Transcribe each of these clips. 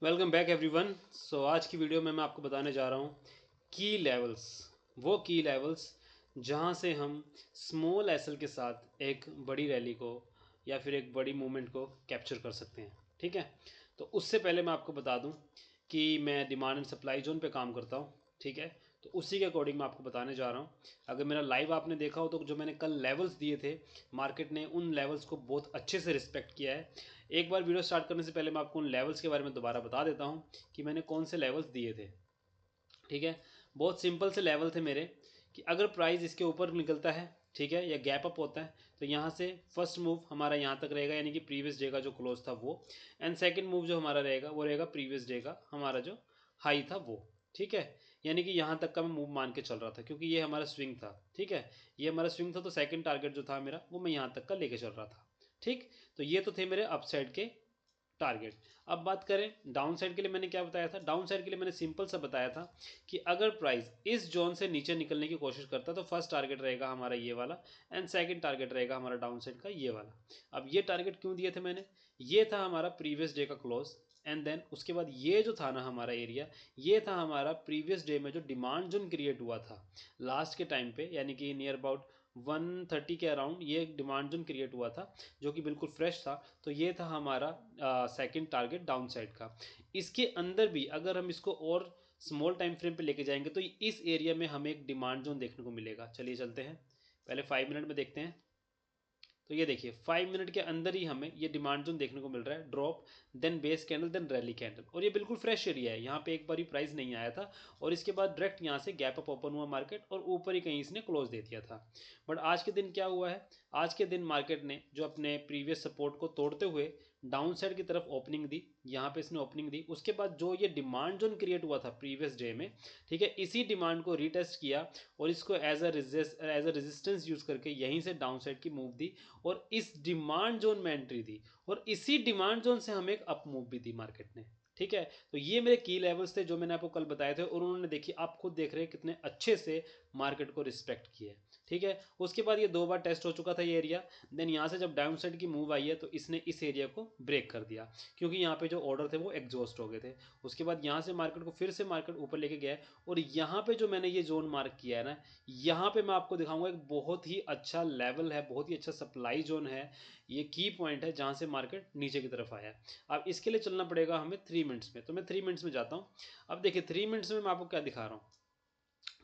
Welcome back everyone. सो आज की video में मैं आपको बताने जा रहा हूँ की लेवल्स, वो की लेवल्स जहाँ से हम स्मॉल एसएल के साथ एक बड़ी रैली को या फिर एक बड़ी मूवमेंट को कैप्चर कर सकते हैं। ठीक है, तो उससे पहले मैं आपको बता दूँ कि मैं डिमांड एंड सप्लाई जोन पे काम करता हूँ। ठीक है, तो उसी के अकॉर्डिंग मैं आपको बताने जा रहा हूँ। अगर मेरा लाइव आपने देखा हो तो जो मैंने कल लेवल्स दिए थे, मार्केट ने उन लेवल्स को बहुत अच्छे से रिस्पेक्ट किया है। एक बार वीडियो स्टार्ट करने से पहले मैं आपको उन लेवल्स के बारे में दोबारा बता देता हूँ कि मैंने कौन से लेवल्स दिए थे। ठीक है, बहुत सिंपल से लेवल थे मेरे कि अगर प्राइस इसके ऊपर निकलता है, ठीक है, या गैप अप होता है, तो यहाँ से फर्स्ट मूव हमारा यहाँ तक रहेगा, यानी कि प्रीवियस डे का जो क्लोज था वो। एंड सेकंड मूव जो हमारा रहेगा वो रहेगा प्रीवियस डे का हमारा जो हाई था वो। ठीक है, यानी कि यहाँ तक का मैं मूव मान के चल रहा था क्योंकि ये हमारा स्विंग था। ठीक है, ये हमारा स्विंग था, तो सेकंड टारगेट जो था मेरा वो मैं यहाँ तक का लेके चल रहा था। ठीक, तो ये तो थे मेरे अपसाइड के टारगेट। अब बात करें डाउन साइड के लिए, मैंने क्या बताया था? डाउन साइड के लिए मैंने सिंपल सा बताया था कि अगर प्राइस इस जोन से नीचे निकलने की कोशिश करता तो फर्स्ट टारगेट रहेगा हमारा ये वाला, एंड सेकंड टारगेट रहेगा हमारा डाउन साइड का ये वाला। अब ये टारगेट क्यों दिए थे मैंने? ये था हमारा प्रीवियस डे का क्लोज, एंड देन उसके बाद ये जो था ना हमारा एरिया, ये था हमारा प्रीवियस डे में जो डिमांड जोन क्रिएट हुआ था लास्ट के टाइम पे, यानी कि नियर अबाउट 130 के अराउंड ये डिमांड जोन क्रिएट हुआ था जो कि बिल्कुल फ्रेश था। तो ये था हमारा सेकंड टारगेट डाउन साइड का। इसके अंदर भी अगर हम इसको और स्मॉल टाइम फ्रेम पे लेके जाएंगे तो इस एरिया में हमें एक डिमांड जोन देखने को मिलेगा। चलिए चलते हैं, पहले 5 मिनट में देखते हैं। तो ये देखिए 5 मिनट के अंदर ही हमें ये डिमांड जोन देखने को मिल रहा है, drop then base candle then rally candle, और ये बिल्कुल फ्रेश एरिया है। यहाँ पे एक बार ही प्राइस नहीं आया था और इसके बाद डायरेक्ट यहाँ से गैप अप ओपन हुआ मार्केट और ऊपर ही कहीं इसने क्लोज दे दिया था। बट आज के दिन क्या हुआ है? आज के दिन मार्केट ने जो अपने प्रीवियस सपोर्ट को तोड़ते हुए डाउन साइड की तरफ ओपनिंग दी, यहाँ पे इसने ओपनिंग दी, उसके बाद जो ये डिमांड जोन क्रिएट हुआ था प्रीवियस डे में, ठीक है, इसी डिमांड को रीटेस्ट किया और इसको एज अ रेजिस्टेंस यूज करके यहीं से डाउन साइड की मूव दी और इस डिमांड जोन में एंट्री दी, और इसी डिमांड जोन से हमें एक अप मूव भी दी मार्केट ने। ठीक है, तो ये मेरे की लेवल्स थे जो मैंने आपको कल बताए थे, और उन्होंने देखिए आप खुद देख रहे हैं कितने अच्छे से मार्केट को रिस्पेक्ट किए। ठीक है, उसके बाद ये 2 बार टेस्ट हो चुका था ये एरिया। देन यहाँ से जब डाउन साइड की मूव आई है तो इसने इस एरिया को ब्रेक कर दिया क्योंकि यहाँ पे जो ऑर्डर थे वो एग्जॉस्ट हो गए थे। उसके बाद यहाँ से मार्केट को फिर से मार्केट ऊपर लेके गया है, और यहाँ पे जो मैंने ये जोन मार्क किया है ना, यहाँ पे मैं आपको दिखाऊंगा एक बहुत ही अच्छा लेवल है, बहुत ही अच्छा सप्लाई जोन है, ये की पॉइंट है जहाँ से मार्केट नीचे की तरफ आया है। अब इसके लिए चलना पड़ेगा हमें 3 मिनट्स में, तो मैं 3 मिनट्स में जाता हूँ। अब देखिए 3 मिनट्स में मैं आपको क्या दिखा रहा हूँ।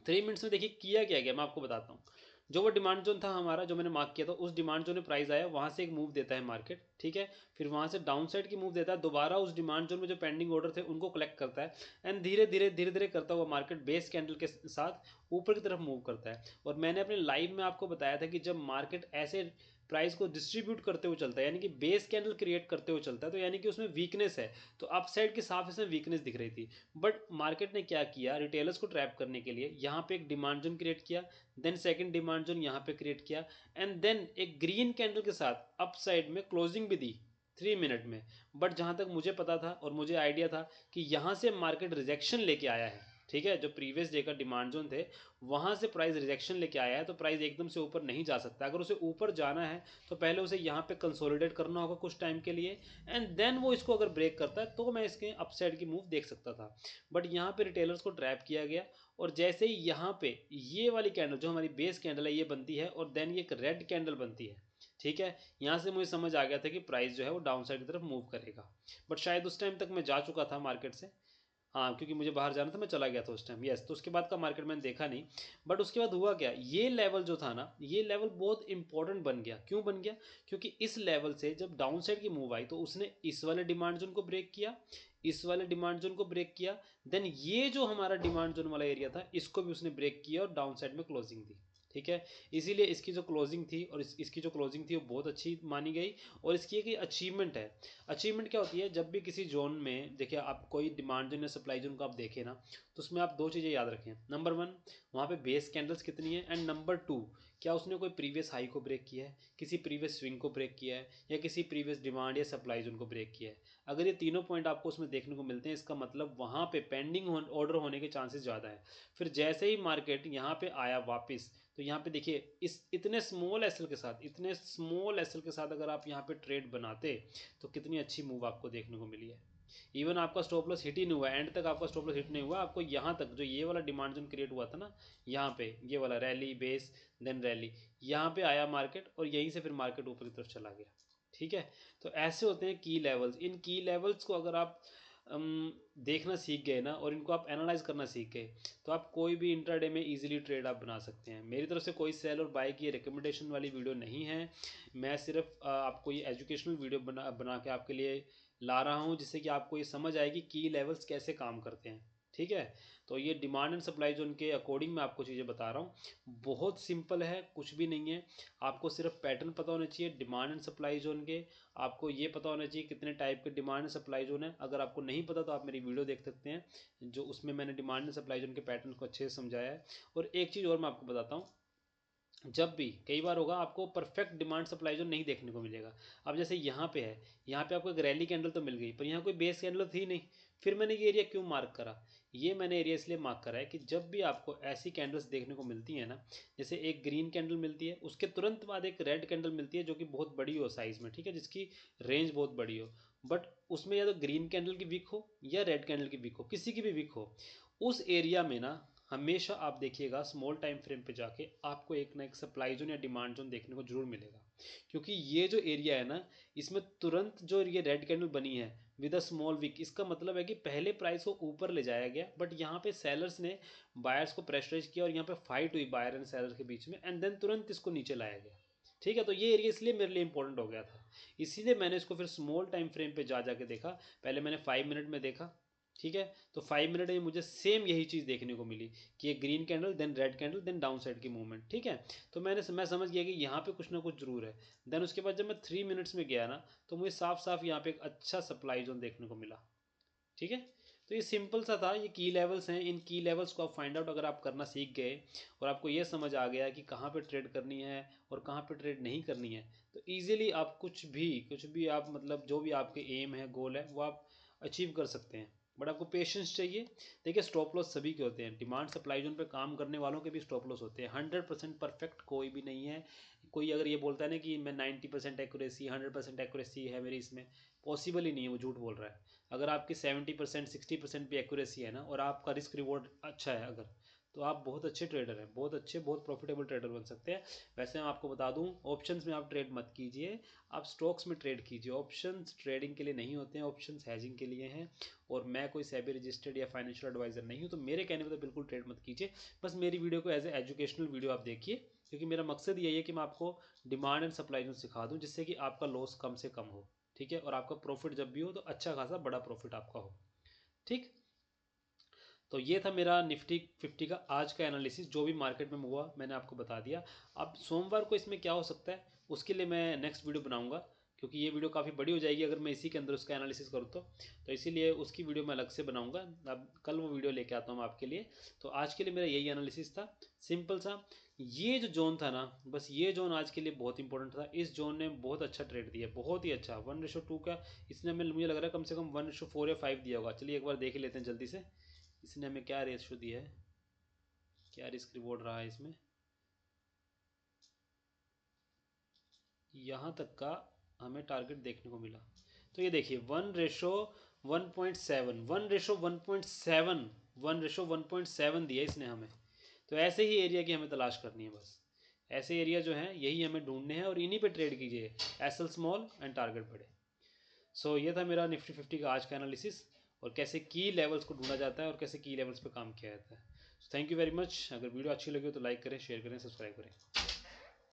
3 मिनट्स में देखिए किया क्या गया मैं आपको बताता हूँ। जो वो डिमांड जोन था हमारा, जो मैंने मार्क किया था, उस डिमांड जोन में प्राइस आया, वहां से एक मूव देता है मार्केट। ठीक है, फिर वहां से डाउन साइड की मूव देता है, दोबारा उस डिमांड जोन में जो पेंडिंग ऑर्डर थे उनको कलेक्ट करता है, एंड धीरे धीरे करता हुआ मार्केट बेस कैंडल के साथ ऊपर की तरफ मूव करता है। और मैंने अपने लाइव में आपको बताया था कि जब मार्केट ऐसे प्राइस को डिस्ट्रीब्यूट करते हुए चलता है, यानी कि बेस कैंडल क्रिएट करते हुए चलता है, तो यानी कि उसमें वीकनेस है। तो अप साइड के साफ इसमें वीकनेस दिख रही थी, बट मार्केट ने क्या किया, रिटेलर्स को ट्रैप करने के लिए यहाँ पे एक डिमांड जोन क्रिएट किया, देन सेकंड डिमांड जोन यहाँ पे क्रिएट किया, एंड देन एक ग्रीन कैंडल के साथ अप साइड में क्लोजिंग भी दी 3 मिनट में। बट जहां तक मुझे पता था और मुझे आइडिया था कि यहाँ से मार्केट रिजेक्शन लेके आया है। ठीक है, जो प्रीवियस डे का डिमांड जोन थे वहां से प्राइस रिजेक्शन लेके आया है, तो प्राइस एकदम से ऊपर नहीं जा सकता। अगर उसे ऊपर जाना है तो पहले उसे यहाँ पे कंसोलिडेट करना होगा कुछ टाइम के लिए, एंड देन वो इसको अगर ब्रेक करता है तो मैं इसके अपसाइड की मूव देख सकता था। बट यहाँ पे रिटेलर्स को ट्रैप किया गया, और जैसे ही यहाँ पे ये वाली कैंडल जो हमारी बेस कैंडल है ये बनती है, और देन ये एक रेड कैंडल बनती है। ठीक है, यहाँ से मुझे समझ आ गया था कि प्राइस जो है वो डाउन साइड की तरफ मूव करेगा। बट शायद उस टाइम तक मैं जा चुका था मार्केट से, हाँ, क्योंकि मुझे बाहर जाना था, मैं चला गया था उस टाइम। यस, तो उसके बाद का मार्केट मैंने देखा नहीं। बट उसके बाद हुआ क्या, ये लेवल जो था ना, ये लेवल बहुत इंपॉर्टेंट बन गया। क्यों बन गया? क्योंकि इस लेवल से जब डाउन साइड की मूव आई तो उसने इस वाले डिमांड जोन को ब्रेक किया, इस वाले डिमांड जोन को ब्रेक किया, देन ये जो हमारा डिमांड जोन वाला एरिया था इसको भी उसने ब्रेक किया और डाउन साइड में क्लोजिंग दी। ठीक है, इसीलिए इसकी जो क्लोजिंग थी और इसकी जो क्लोजिंग थी वो बहुत अच्छी मानी गई, और इसकी एक अचीवमेंट है। अचीवमेंट क्या होती है? जब भी किसी जोन में देखिए आप कोई डिमांड जोन या सप्लाई जोन को आप देखें ना, तो उसमें आप 2 चीज़ें याद रखें। नंबर 1, वहाँ पे बेस कैंडल्स कितनी है, एंड नंबर 2, क्या उसने कोई प्रीवियस हाई को ब्रेक किया है, किसी प्रीवियस स्विंग को ब्रेक किया है, या किसी प्रीवियस डिमांड या सप्लाई जोन को ब्रेक किया है। अगर ये तीनों पॉइंट आपको उसमें देखने को मिलते हैं, इसका मतलब वहाँ पे पेंडिंग ऑर्डर होने के चांसेस ज़्यादा है। फिर जैसे ही मार्केट यहाँ पे आया वापस, तो यहाँ पे देखिए इस इतने स्मॉल एसएल के साथ, अगर आप यहाँ पे ट्रेड बनाते तो कितनी अच्छी मूव आपको देखने को मिली है। इवन आपका स्टॉप लॉस हिट ही नहीं हुआ, एंड तक आपका स्टॉप लॉस हिट नहीं हुआ, आपको यहाँ तक जो ये वाला डिमांड जोन क्रिएट हुआ था ना, यहाँ पे ये वाला रैली बेस देन रैली, यहाँ पे आया मार्केट और यहीं से फिर मार्केट ऊपर की तरफ चला गया। ठीक है, तो ऐसे होते हैं की लेवल्स। इन की लेवल्स को अगर आप देखना सीख गए ना और इनको आप एनालाइज करना सीख गए, तो आप कोई भी इंट्राडे में इजीली ट्रेड आप बना सकते हैं। मेरी तरफ से कोई सेल और बाय की रिकमेंडेशन वाली वीडियो नहीं है, मैं सिर्फ आपको ये एजुकेशनल वीडियो बना के आपके लिए ला रहा हूँ, जिससे कि आपको ये समझ आएगी की लेवल्स कैसे काम करते हैं। ठीक है, तो ये डिमांड एंड सप्लाई जोन के अकॉर्डिंग मैं आपको चीज़ें बता रहा हूँ। बहुत सिंपल है, कुछ भी नहीं है। आपको सिर्फ पैटर्न पता होना चाहिए डिमांड एंड सप्लाई जोन के, आपको ये पता होना चाहिए कितने टाइप के डिमांड एंड सप्लाई जोन है। अगर आपको नहीं पता तो आप मेरी वीडियो देख सकते हैं, जो उसमें मैंने डिमांड एंड सप्लाई जोन के पैटर्न को अच्छे से समझाया है। और एक चीज़ और मैं आपको बताता हूँ, जब भी कई बार होगा आपको परफेक्ट डिमांड सप्लाई जो नहीं देखने को मिलेगा। अब जैसे यहाँ पे है, यहाँ पे आपको एक रैली कैंडल तो मिल गई, पर यहाँ कोई बेस कैंडल थी नहीं। फिर मैंने ये एरिया क्यों मार्क करा? ये मैंने एरिया इसलिए मार्क करा है कि जब भी आपको ऐसी कैंडल्स देखने को मिलती है ना, जैसे एक ग्रीन कैंडल मिलती है, उसके तुरंत बाद एक रेड कैंडल मिलती है जो कि बहुत बड़ी हो साइज में, ठीक है, जिसकी रेंज बहुत बड़ी हो, बट उसमें या तो ग्रीन कैंडल की विक हो या रेड कैंडल की विक हो, किसी की भी विक हो, उस एरिया में ना हमेशा आप देखिएगा स्मॉल टाइम फ्रेम पे जाके आपको एक ना एक सप्लाई जोन या डिमांड जोन देखने को जरूर मिलेगा। क्योंकि ये जो एरिया है ना, इसमें तुरंत जो ये रेड कैंडल बनी है विद अ स्मॉल विक, इसका मतलब है कि पहले प्राइस को ऊपर ले जाया गया, बट यहाँ पे सेलर्स ने बायर्स को प्रेशराइज किया और यहाँ पे फाइट हुई बायर एंड सेलर के बीच में, एंड देन तुरंत इसको नीचे लाया गया। ठीक है, तो ये एरिया इसलिए मेरे लिए इंपॉर्टेंट हो गया था, इसीलिए मैंने इसको फिर स्मॉल टाइम फ्रेम पे जा जाके देखा। पहले मैंने 5 मिनट में देखा, ठीक है, तो 5 मिनट में मुझे सेम यही चीज़ देखने को मिली कि एक green candle then red candle then downside की मूवमेंट। ठीक है, तो मैं समझ गया कि यहाँ पे कुछ ना कुछ जरूर है। देन उसके बाद जब मैं 3 मिनट्स में गया ना, तो मुझे साफ साफ यहाँ पे एक अच्छा सप्लाई जोन देखने को मिला। ठीक है, तो ये सिंपल सा था, ये की लेवल्स हैं। इन की लेवल्स को आप फाइंड आउट अगर आप करना सीख गए और आपको ये समझ आ गया कि कहाँ पे ट्रेड करनी है और कहाँ पे ट्रेड नहीं करनी है, तो ईजिली आप कुछ भी आप मतलब जो भी आपके एम है, गोल है, वो आप अचीव कर सकते हैं। बट आपको पेशेंस चाहिए। देखिए, स्टॉप लॉस सभी के होते हैं, डिमांड सप्लाई जोन पे काम करने वालों के भी स्टॉप लॉस होते हैं। 100% परफेक्ट कोई भी नहीं है। कोई अगर ये बोलता है ना कि मैं 90% एक्यूरेसी 100% एक्यूरेसी है मेरी इसमें, पॉसिबल ही नहीं है, वो झूठ बोल रहा है। अगर आपकी 70% 60% भी एक्यूरेसी है ना, और आपका रिस्क रिवॉर्ड अच्छा है अगर, तो आप बहुत अच्छे ट्रेडर हैं, बहुत अच्छे, बहुत प्रॉफिटेबल ट्रेडर बन सकते हैं। वैसे मैं आपको बता दूं, ऑप्शंस में आप ट्रेड मत कीजिए, आप स्टॉक्स में ट्रेड कीजिए। ऑप्शंस ट्रेडिंग के लिए नहीं होते हैं, ऑप्शंस हैजिंग के लिए हैं। और मैं कोई सेबी रजिस्टर्ड या फाइनेंशियल एडवाइजर नहीं हूँ, तो मेरे कहने पर तो बिल्कुल ट्रेड मत कीजिए। बस मेरी वीडियो को एज ए एजुकेशनल वीडियो आप देखिए, क्योंकि मेरा मकसद यही है कि मैं आपको डिमांड एंड सप्लाई सिखा दूँ, जिससे कि आपका लॉस कम से कम हो। ठीक है, और आपका प्रॉफिट जब भी हो तो अच्छा खासा बड़ा प्रॉफिट आपका हो। ठीक, तो ये था मेरा निफ्टी 50 का आज का एनालिसिस। जो भी मार्केट में हुआ मैंने आपको बता दिया। अब सोमवार को इसमें क्या हो सकता है, उसके लिए मैं नेक्स्ट वीडियो बनाऊंगा, क्योंकि ये वीडियो काफ़ी बड़ी हो जाएगी अगर मैं इसी के अंदर उसका एनालिसिस करूँ तो इसीलिए उसकी वीडियो मैं अलग से बनाऊंगा। अब कल वो वीडियो लेके आता हूँ आपके लिए। तो आज के लिए मेरा यही एनालिसिस था, सिंपल सा। ये जो जोन था ना, बस ये जोन आज के लिए बहुत इंपॉर्टेंट था। इस जोन ने बहुत अच्छा ट्रेड दिया, बहुत ही अच्छा। 1:2 का इसने हमें, मुझे लग रहा है कम से कम 1:4 या 5 दिया होगा। चलिए एक बार देख लेते हैं जल्दी से, इसने हमें क्या रेशो दिया है, क्या रिस्क रिवॉर्ड रहा है इसमें। यहाँ तक का हमें टारगेट देखने को मिला। तो ये देखिए 1:1.7, 1:1.7, 1:1.7 दिया इसने हमें। तो ऐसे ही एरिया की हमें तलाश करनी है बस। ऐसे एरिया जो हैं यही हमें ढूंढने हैं और इन्हीं पे ट्रेड कीजिए, एसएल स्मॉल एंड टारगेट बड़े। सो ये था मेरा निफ्टी 50 का आज का एनालिसिस, और कैसे की लेवल्स को ढूंढा जाता है और कैसे की लेवल्स पे काम किया जाता है। Thank you very much. अगर वीडियो अच्छी लगी हो तो लाइक करें, शेयर करें, सब्सक्राइब करें।